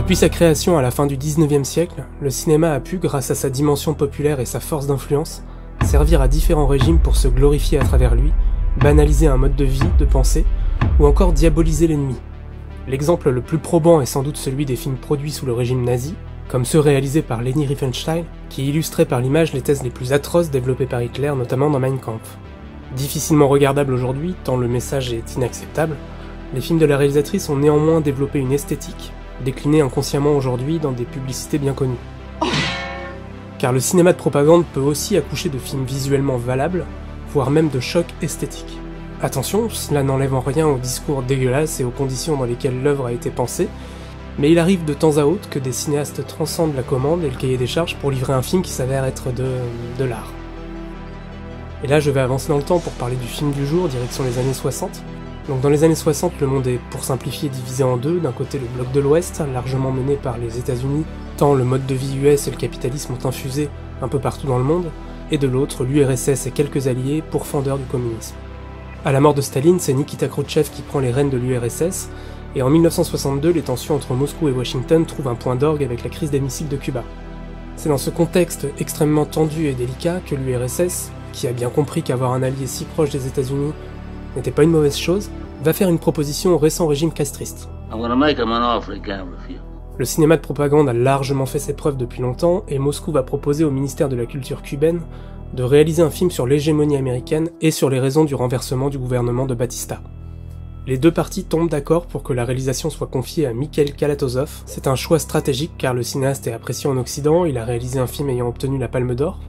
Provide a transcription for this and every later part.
Depuis sa création à la fin du 19e siècle, le cinéma a pu, grâce à sa dimension populaire et sa force d'influence, servir à différents régimes pour se glorifier à travers lui, banaliser un mode de vie, de pensée, ou encore diaboliser l'ennemi. L'exemple le plus probant est sans doute celui des films produits sous le régime nazi, comme ceux réalisés par Leni Riefenstahl, qui illustraient par l'image les thèses les plus atroces développées par Hitler, notamment dans Mein Kampf. Difficilement regardable aujourd'hui, tant le message est inacceptable, les films de la réalisatrice ont néanmoins développé une esthétique, déclinée inconsciemment aujourd'hui dans des publicités bien connues. Car le cinéma de propagande peut aussi accoucher de films visuellement valables, voire même de chocs esthétiques. Attention, cela n'enlève en rien au discours dégueulasse et aux conditions dans lesquelles l'œuvre a été pensée, mais il arrive de temps à autre que des cinéastes transcendent la commande et le cahier des charges pour livrer un film qui s'avère être de l'art. Et là je vais avancer dans le temps pour parler du film du jour, direction les années 60. Donc dans les années 60, le monde est, pour simplifier, divisé en deux. D'un côté le bloc de l'Ouest, largement mené par les États-Unis, tant le mode de vie US et le capitalisme ont infusé un peu partout dans le monde, et de l'autre l'URSS et quelques alliés pourfendeurs du communisme. À la mort de Staline, c'est Nikita Khrouchtchev qui prend les rênes de l'URSS, et en 1962, les tensions entre Moscou et Washington trouvent un point d'orgue avec la crise des missiles de Cuba. C'est dans ce contexte extrêmement tendu et délicat que l'URSS, qui a bien compris qu'avoir un allié si proche des États-Unis n'était pas une mauvaise chose, va faire une proposition au récent régime castriste. Le cinéma de propagande a largement fait ses preuves depuis longtemps, et Moscou va proposer au ministère de la Culture cubaine de réaliser un film sur l'hégémonie américaine et sur les raisons du renversement du gouvernement de Batista. Les deux parties tombent d'accord pour que la réalisation soit confiée à Mikhail Kalatozov. C'est un choix stratégique car le cinéaste est apprécié en Occident, il a réalisé un film ayant obtenu la Palme d'Or.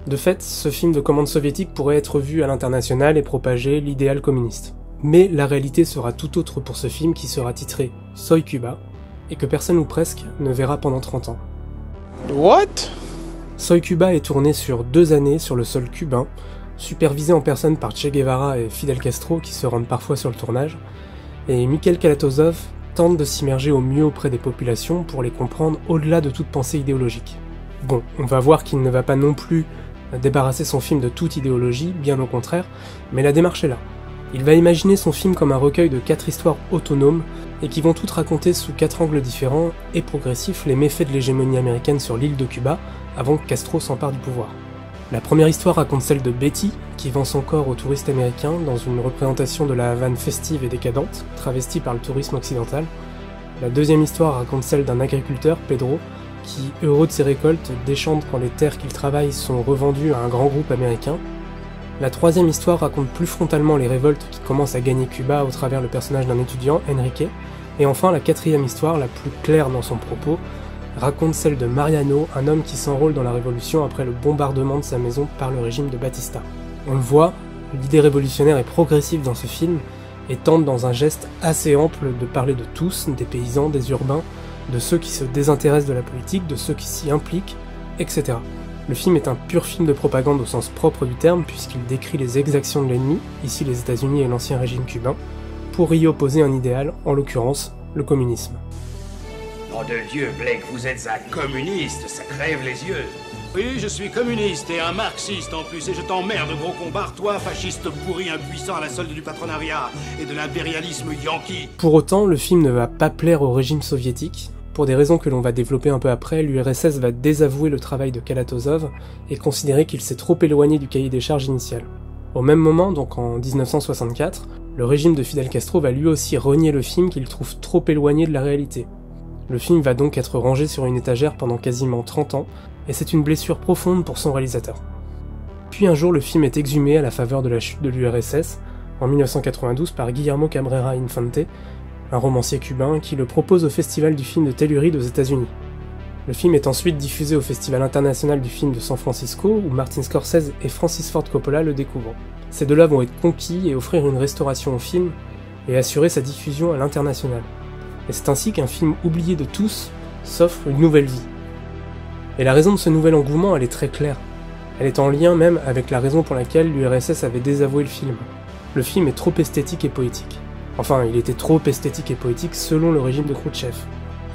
De fait, ce film de commande soviétique pourrait être vu à l'international et propager l'idéal communiste. Mais la réalité sera tout autre pour ce film qui sera titré Soy Cuba, et que personne ou presque ne verra pendant 30 ans. What? Soy Cuba est tourné sur 2 années sur le sol cubain, supervisé en personne par Che Guevara et Fidel Castro qui se rendent parfois sur le tournage, et Mikhail Kalatozov tente de s'immerger au mieux auprès des populations pour les comprendre au-delà de toute pensée idéologique. Bon, on va voir qu'il ne va pas non plus débarrasser son film de toute idéologie, bien au contraire, mais la démarche est là. Il va imaginer son film comme un recueil de 4 histoires autonomes et qui vont toutes raconter sous 4 angles différents et progressifs les méfaits de l'hégémonie américaine sur l'île de Cuba avant que Castro s'empare du pouvoir. La première histoire raconte celle de Betty, qui vend son corps aux touristes américains dans une représentation de la Havane festive et décadente, travestie par le tourisme occidental. La deuxième histoire raconte celle d'un agriculteur, Pedro, qui, heureux de ses récoltes, déchante quand les terres qu'il travaille sont revendues à un grand groupe américain. La troisième histoire raconte plus frontalement les révoltes qui commencent à gagner Cuba au travers le personnage d'un étudiant, Enrique. Et enfin, la quatrième histoire, la plus claire dans son propos, raconte celle de Mariano, un homme qui s'enrôle dans la révolution après le bombardement de sa maison par le régime de Batista. On le voit, l'idée révolutionnaire est progressive dans ce film, et tente dans un geste assez ample de parler de tous, des paysans, des urbains, de ceux qui se désintéressent de la politique, de ceux qui s'y impliquent, etc. Le film est un pur film de propagande au sens propre du terme, puisqu'il décrit les exactions de l'ennemi, ici les États-Unis et l'ancien régime cubain, pour y opposer un idéal, en l'occurrence, le communisme. Nom de Dieu, Blake, vous êtes un communiste, ça crève les yeux. Oui, je suis communiste et un marxiste en plus, et je t'emmerde, gros combar, toi, fasciste pourri, impuissant à la solde du patronariat et de l'impérialisme yankee. Pour autant, le film ne va pas plaire au régime soviétique. Pour des raisons que l'on va développer un peu après, l'URSS va désavouer le travail de Kalatozov et considérer qu'il s'est trop éloigné du cahier des charges initial. Au même moment, donc en 1964, le régime de Fidel Castro va lui aussi renier le film qu'il trouve trop éloigné de la réalité. Le film va donc être rangé sur une étagère pendant quasiment 30 ans, et c'est une blessure profonde pour son réalisateur. Puis un jour, le film est exhumé à la faveur de la chute de l'URSS, en 1992 par Guillermo Cabrera Infante, un romancier cubain qui le propose au Festival du film de Telluride aux États-Unis. Le film est ensuite diffusé au Festival international du film de San Francisco, où Martin Scorsese et Francis Ford Coppola le découvrent. Ces deux-là vont être conquis et offrir une restauration au film, et assurer sa diffusion à l'international. Et c'est ainsi qu'un film oublié de tous s'offre une nouvelle vie. Et la raison de ce nouvel engouement, elle est très claire. Elle est en lien même avec la raison pour laquelle l'URSS avait désavoué le film. Le film est trop esthétique et poétique. Enfin, il était trop esthétique et poétique selon le régime de Khrouchtchev.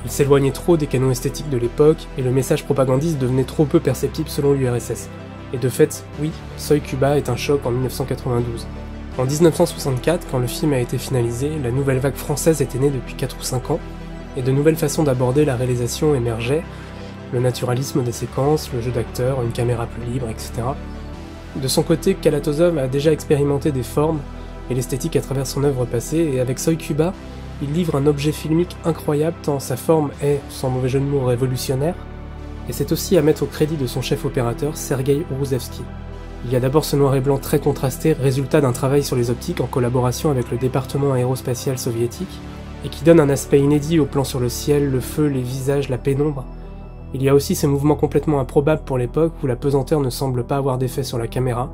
Il s'éloignait trop des canons esthétiques de l'époque, et le message propagandiste devenait trop peu perceptible selon l'URSS. Et de fait, oui, Soy Cuba est un choc en 1992. En 1964, quand le film a été finalisé, la nouvelle vague française était née depuis 4 ou 5 ans, et de nouvelles façons d'aborder la réalisation émergeaient, le naturalisme des séquences, le jeu d'acteur, une caméra plus libre, etc. De son côté, Kalatozov a déjà expérimenté des formes et l'esthétique à travers son œuvre passée, et avec Soy Cuba, il livre un objet filmique incroyable tant sa forme est, sans mauvais jeu de mots, révolutionnaire, et c'est aussi à mettre au crédit de son chef opérateur, Sergei Ourouzevski. Il y a d'abord ce noir et blanc très contrasté, résultat d'un travail sur les optiques en collaboration avec le département aérospatial soviétique, et qui donne un aspect inédit au plan sur le ciel, le feu, les visages, la pénombre. Il y a aussi ces mouvements complètement improbables pour l'époque où la pesanteur ne semble pas avoir d'effet sur la caméra.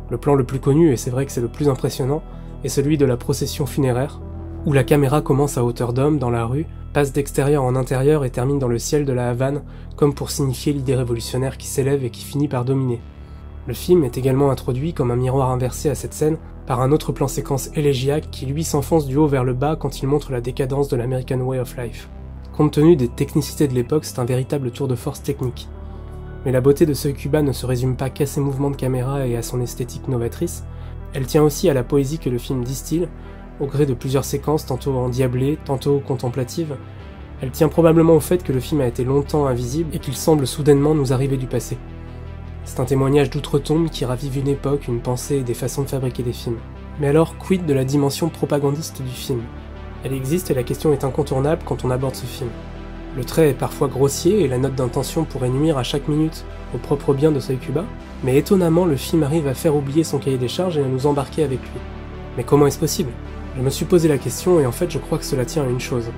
Le plan le plus connu, et c'est vrai que c'est le plus impressionnant, est celui de la procession funéraire, où la caméra commence à hauteur d'homme dans la rue, passe d'extérieur en intérieur et termine dans le ciel de la Havane, comme pour signifier l'idée révolutionnaire qui s'élève et qui finit par dominer. Le film est également introduit comme un miroir inversé à cette scène par un autre plan séquence élégiaque qui lui s'enfonce du haut vers le bas quand il montre la décadence de l'American Way of Life. Compte tenu des technicités de l'époque, c'est un véritable tour de force technique. Mais la beauté de Soy Cuba ne se résume pas qu'à ses mouvements de caméra et à son esthétique novatrice, elle tient aussi à la poésie que le film distille, au gré de plusieurs séquences tantôt endiablées, tantôt contemplatives. Elle tient probablement au fait que le film a été longtemps invisible et qu'il semble soudainement nous arriver du passé. C'est un témoignage d'outre-tombe qui ravive une époque, une pensée et des façons de fabriquer des films. Mais alors, quid de la dimension propagandiste du film ? Elle existe et la question est incontournable quand on aborde ce film. Le trait est parfois grossier et la note d'intention pourrait nuire à chaque minute au propre bien de Soy Cuba, mais étonnamment le film arrive à faire oublier son cahier des charges et à nous embarquer avec lui. Mais comment est-ce possible ? Je me suis posé la question et en fait je crois que cela tient à une chose.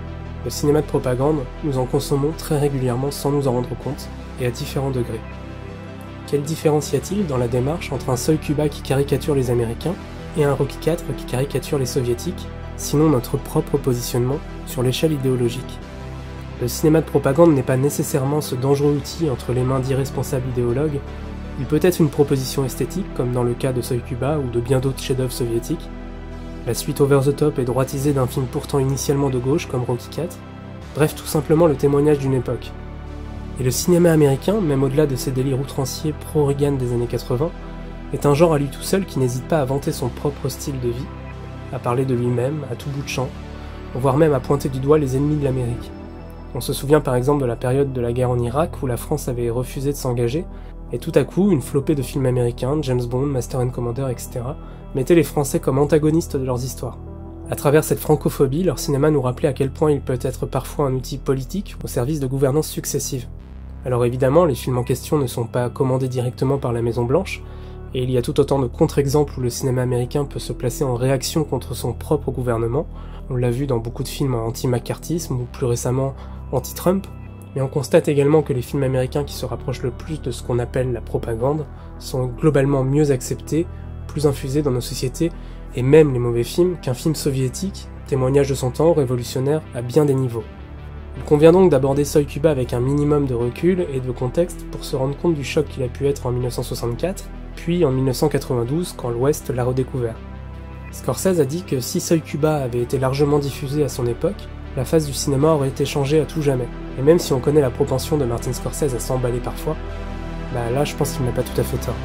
Le cinéma de propagande, nous en consommons très régulièrement sans nous en rendre compte, et à différents degrés. Quelle différence y a-t-il dans la démarche entre un Soy Cuba qui caricature les Américains et un Rocky IV qui caricature les Soviétiques, sinon notre propre positionnement sur l'échelle idéologique ? Le cinéma de propagande n'est pas nécessairement ce dangereux outil entre les mains d'irresponsables idéologues, il peut être une proposition esthétique comme dans le cas de Soy Cuba ou de bien d'autres chefs-d'œuvre soviétiques, la suite over the top et droitisée d'un film pourtant initialement de gauche comme Rocky IV, bref tout simplement le témoignage d'une époque. Et le cinéma américain, même au-delà de ses délires outranciers pro-Reagan des années 80, est un genre à lui tout seul qui n'hésite pas à vanter son propre style de vie, à parler de lui-même, à tout bout de champ, voire même à pointer du doigt les ennemis de l'Amérique. On se souvient par exemple de la période de la guerre en Irak où la France avait refusé de s'engager, et tout à coup, une flopée de films américains, James Bond, Master and Commander, etc., mettaient les Français comme antagonistes de leurs histoires. À travers cette francophobie, leur cinéma nous rappelait à quel point il peut être parfois un outil politique au service de gouvernances successives. Alors évidemment, les films en question ne sont pas commandés directement par la Maison-Blanche, et il y a tout autant de contre-exemples où le cinéma américain peut se placer en réaction contre son propre gouvernement. On l'a vu dans beaucoup de films anti-McCarthyisme ou plus récemment anti-Trump, mais on constate également que les films américains qui se rapprochent le plus de ce qu'on appelle la propagande sont globalement mieux acceptés, plus infusés dans nos sociétés, et même les mauvais films qu'un film soviétique, témoignage de son temps, révolutionnaire à bien des niveaux. Il convient donc d'aborder Soy Cuba avec un minimum de recul et de contexte pour se rendre compte du choc qu'il a pu être en 1964, puis en 1992 quand l'Ouest l'a redécouvert. Scorsese a dit que si Soy Cuba avait été largement diffusé à son époque, la face du cinéma aurait été changée à tout jamais. Et même si on connaît la propension de Martin Scorsese à s'emballer parfois, là je pense qu'il n'a pas tout à fait tort.